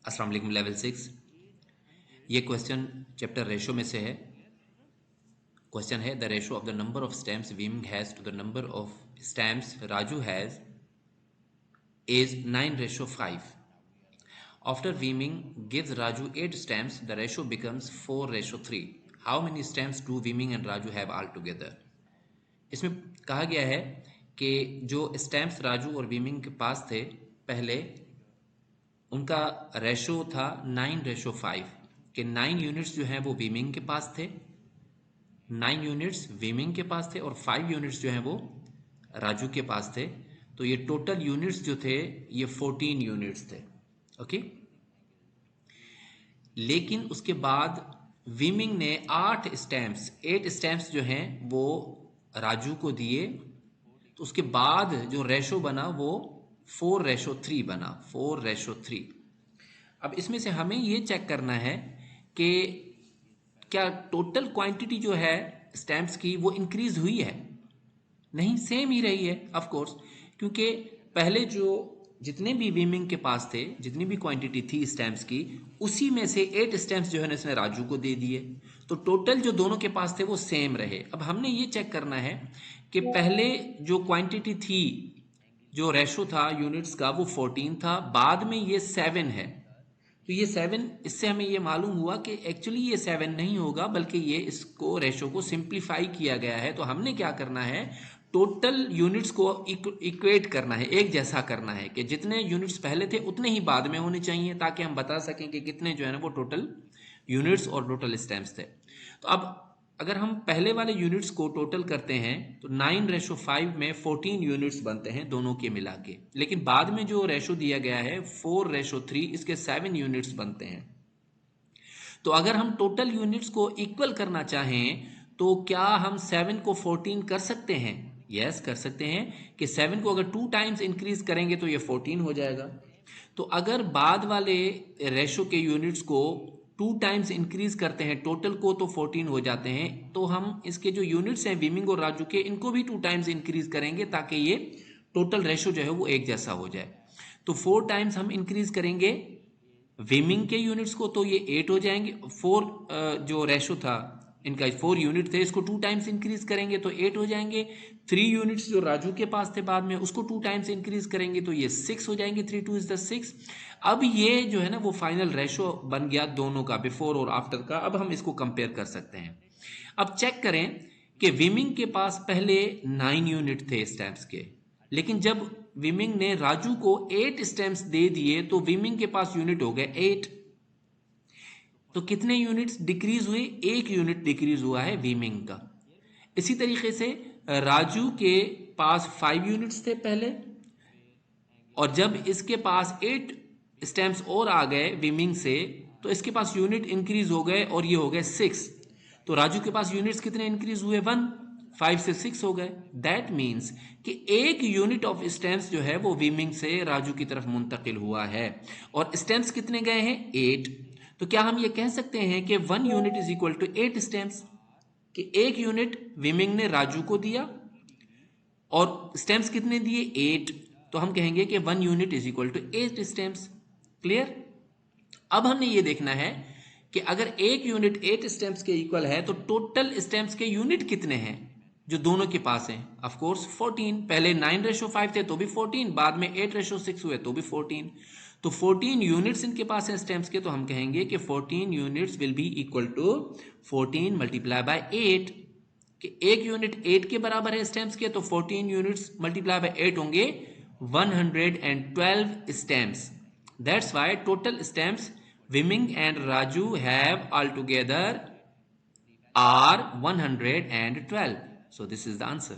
अस्सलाम वालेकुम। लेवल 6 ये क्वेश्चन चैप्टर रेशो में से है। क्वेश्चन है the ratio of the number of stamps वीमिंग has to the number of stamps Raju has is 9:5. After weaving gives Raju 8 stamps, the ratio becomes 4:3. How many stamps do weaving and Raju have altogether? इसमें कहा गया है कि जो stamps Raju और वीमिंग के पास थे पहले, उनका रेशो था 9:5 कि 9 यूनिट्स जो हैं वो वीमिंग के पास थे, 9 यूनिट्स वीमिंग के पास थे और 5 यूनिट्स जो हैं वो राजू के पास थे। तो ये टोटल यूनिट्स जो थे ये 14 यूनिट्स थे। ओके, लेकिन उसके बाद वीमिंग ने 8 स्टैम्प्स जो हैं वो राजू को दिए। तो उसके बाद जो रेशो बना वो 4:3 बना, 4:3। अब इसमें से हमें ये चेक करना है कि क्या टोटल क्वांटिटी जो है स्टैम्प्स की वो इंक्रीज हुई है। नहीं, सेम ही रही है ऑफ कोर्स, क्योंकि पहले जो जितने भी वीमिंग के पास थे, जितनी भी क्वांटिटी थी स्टैम्प्स की, उसी में से 8 स्टैम्प्स जो है ना इसने राजू को दे दिए। तो टोटल जो दोनों के पास थे वो सेम रहे। अब हमने ये चेक करना है कि पहले जो क्वांटिटी थी, जो रेशो था यूनिट्स का, वो 14 था, बाद में ये 7 है। तो ये 7, इससे हमें ये मालूम हुआ कि एक्चुअली ये 7 नहीं होगा, बल्कि ये इसको रेशो को सिंप्लीफाई किया गया है। तो हमने क्या करना है, टोटल यूनिट्स को इक्वेट करना है, एक जैसा करना है कि जितने यूनिट्स पहले थे उतने ही बाद में होने चाहिए, ताकि हम बता सकें कि कितने जो है ना वो टोटल यूनिट्स और टोटल स्टैम्प्स थे। तो अब अगर हम पहले वाले यूनिट्स को टोटल करते हैं तो 9:5 में 14 यूनिट्स बनते हैं दोनों के मिला के, लेकिन बाद में जो रेशो दिया गया है 4:3, इसके 7 यूनिट्स बनते हैं। तो अगर हम टोटल यूनिट्स को इक्वल करना चाहें तो क्या हम 7 को 14 कर सकते हैं? यस, कर सकते हैं कि 7 को अगर 2 टाइम्स इंक्रीज करेंगे तो ये 14 हो जाएगा। तो अगर बाद वाले रेशो के यूनिट्स को 2 टाइम्स इंक्रीज करते हैं टोटल को, तो 14 हो जाते हैं। तो हम इसके जो यूनिट्स हैं वीमिंग और राजू के, इनको भी 2 टाइम्स इंक्रीज करेंगे ताकि ये टोटल रेशो जो है वो एक जैसा हो जाए। तो 4 टाइम्स हम इंक्रीज करेंगे वीमिंग के यूनिट्स को तो ये 8 हो जाएंगे। 4 जो रेशो था, इनका 4 यूनिट थे, इसको 2 टाइम्स इंक्रीज करेंगे तो 8 हो जाएंगे। 3 यूनिट्स जो राजू के पास थे बाद में, उसको 2 टाइम्स इंक्रीज करेंगे तो ये 6 हो जाएंगे। 3 2 इज 6। अब ये जो है ना वो फाइनल रेशो बन गया दोनों का, बिफोर और आफ्टर का। अब हम इसको कंपेयर कर सकते हैं। अब चेक करें कि वीमिंग के पास पहले 9 यूनिट थे स्टैम्प्स के, लेकिन जब वीमिंग ने राजू को 8 स्टैम्प्स दे दिए तो वीमिंग के पास यूनिट हो गए 8। तो कितने यूनिट्स डिक्रीज हुए? 1 यूनिट डिक्रीज हुआ है वीमिंग का। इसी तरीके से राजू के पास 5 यूनिट्स थे पहले, और जब इसके पास 8 स्टैम्प्स और आ गए वीमिंग से तो इसके पास यूनिट इंक्रीज हो गए और ये हो गए 6। तो राजू के पास यूनिट्स कितने इंक्रीज हुए? 1। 5 से 6 हो गए। दैट मीन्स कि 1 यूनिट ऑफ स्टैम्प्स जो है वो वीमिंग से राजू की तरफ मुंतकिल हुआ है। और स्टैम्प्स कितने गए हैं? 8। तो क्या हम ये कह सकते हैं कि 1 unit is equal to 8 stamps, कि 1 यूनिट वीमिंग ने राजू को दिया और स्टैम्प्स कितने दिए? 8। तो हम कहेंगे कि 1 unit is equal to 8 stamps. Clear? अब हमने ये देखना है कि अगर 1 यूनिट 8 स्टैम्प्स के इक्वल है तो टोटल स्टैम्प्स के यूनिट कितने हैं जो दोनों के पास हैं? Of course 14। पहले 9:5 थे तो भी 14, बाद में 8:6 हुए तो भी 14। तो 14 यूनिट्स इनके पास हैं स्टैम्प्स के, तो हम कहेंगे कि 14 units will be equal to 14 multiply by 8। कि 1 यूनिट 8 के बराबर है स्टैम्प्स के, तो 14 यूनिट्स मल्टीप्लाई बाय 8 होंगे 112 stamps. That's why total stamps Viming and Raju have altogether are 112. So this is the answer.